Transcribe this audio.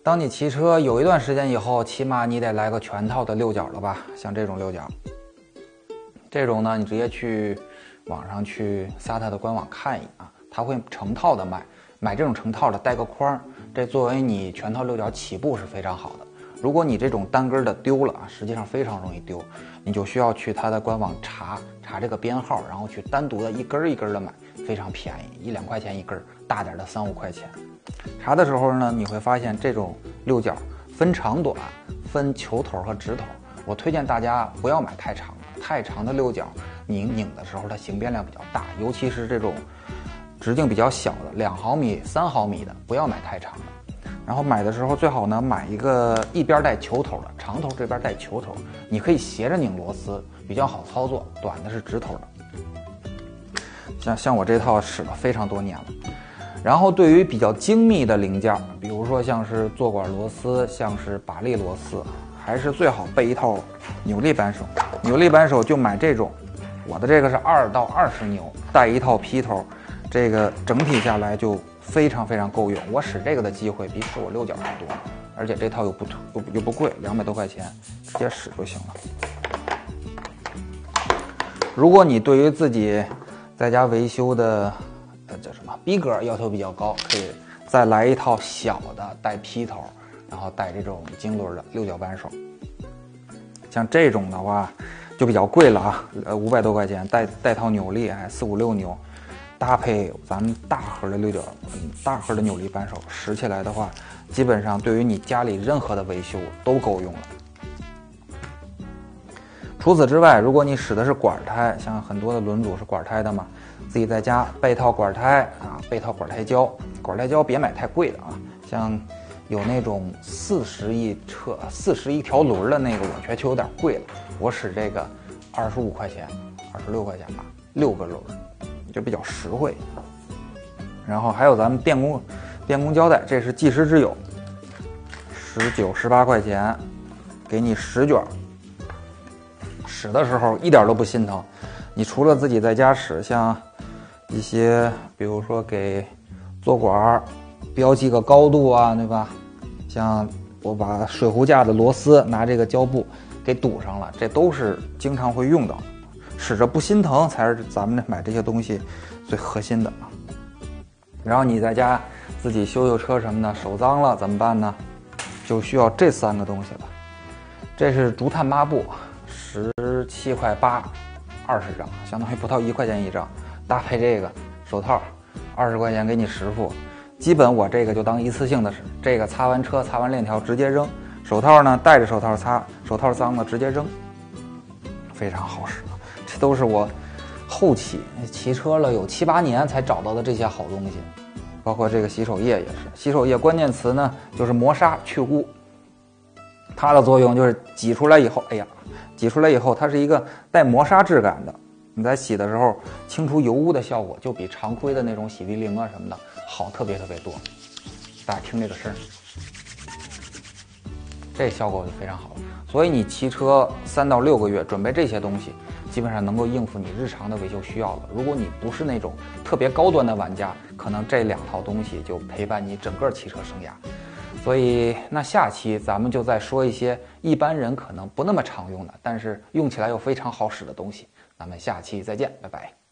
当你骑车有一段时间以后，起码你得来个全套的六角了吧？像这种六角，这种呢，你直接去网上去SATA的官网看一眼啊，它会成套的卖，买这种成套的带个框，这作为你全套六角起步是非常好的。如果你这种单根的丢了啊，实际上非常容易丢，你就需要去它的官网查这个编号，然后去单独的一根一根的买，非常便宜，1-2块钱一根，大点的3-5块钱。查的时候呢，你会发现这种六角分长短，分球头和直头。我推荐大家不要买太长的，太长的六角你拧的时候它形变量比较大，尤其是这种直径比较小的2毫米、3毫米的，不要买太长的。然后买的时候最好呢买一个一边带球头的，长头这边带球头，你可以斜着拧螺丝，比较好操作。短的是直头的。像我这套使了非常多年了。然后对于比较精密的零件，比如说像是坐管螺丝，像是把力螺丝，还是最好备一套扭力扳手。扭力扳手就买这种，我的这个是2到20牛，带一套劈头，这个整体下来就非常够用。我使这个的机会比使我六角还多，而且这套又不贵，200多块钱，直接使就行了。如果你对于自己在家维修的叫什么逼格要求比较高，可以再来一套小的带劈头，然后带这种经轮的六角扳手。像这种的话就比较贵了啊，500多块钱，带套扭力，4-5-6牛，搭配咱们大盒的六角，大盒的扭力扳手，使起来的话，基本上对于你家里任何的维修都够用了。除此之外，如果你使的是管胎，像很多的轮组是管胎的嘛，自己在家备套管胎啊，备套管胎胶。管胎胶别买太贵的啊，像有那种41条轮的那个，我觉得就有点贵了。我使这个25块钱，26块钱吧，6个轮，就比较实惠。然后还有咱们电工胶带，这是济世之友，19、18块钱，给你10卷。使的时候一点都不心疼，你除了自己在家使，像一些比如说给坐管标记个高度啊，对吧？像我把水壶架的螺丝拿这个胶布给堵上了，这都是经常会用到的，使着不心疼才是咱们买这些东西最核心的。然后你在家自己修车什么的，手脏了怎么办呢？就需要这3个东西了。这是竹炭抹布，17块8，20张，相当于不到1块钱一张，搭配这个手套，20块钱给你10副。基本我这个就当一次性的使，这个擦完车擦完链条直接扔，手套呢戴着手套擦，手套脏了直接扔，非常好使。这都是我后期骑车了有7-8年才找到的这些好东西。包括这个洗手液也是，洗手液关键词呢就是磨砂去污，它的作用就是挤出来以后，挤出来以后它是一个带磨砂质感的，你在洗的时候清除油污的效果就比常规的那种洗涤灵啊什么的好特别多。大家听这个声，这效果就非常好了。所以你骑车3到6个月准备这些东西，基本上能够应付你日常的维修需要了。如果你不是那种特别高端的玩家，可能这2套东西就陪伴你整个骑车生涯。所以那下期咱们就再说一些一般人可能不那么常用的，但是用起来又非常好使的东西。咱们下期再见，拜拜。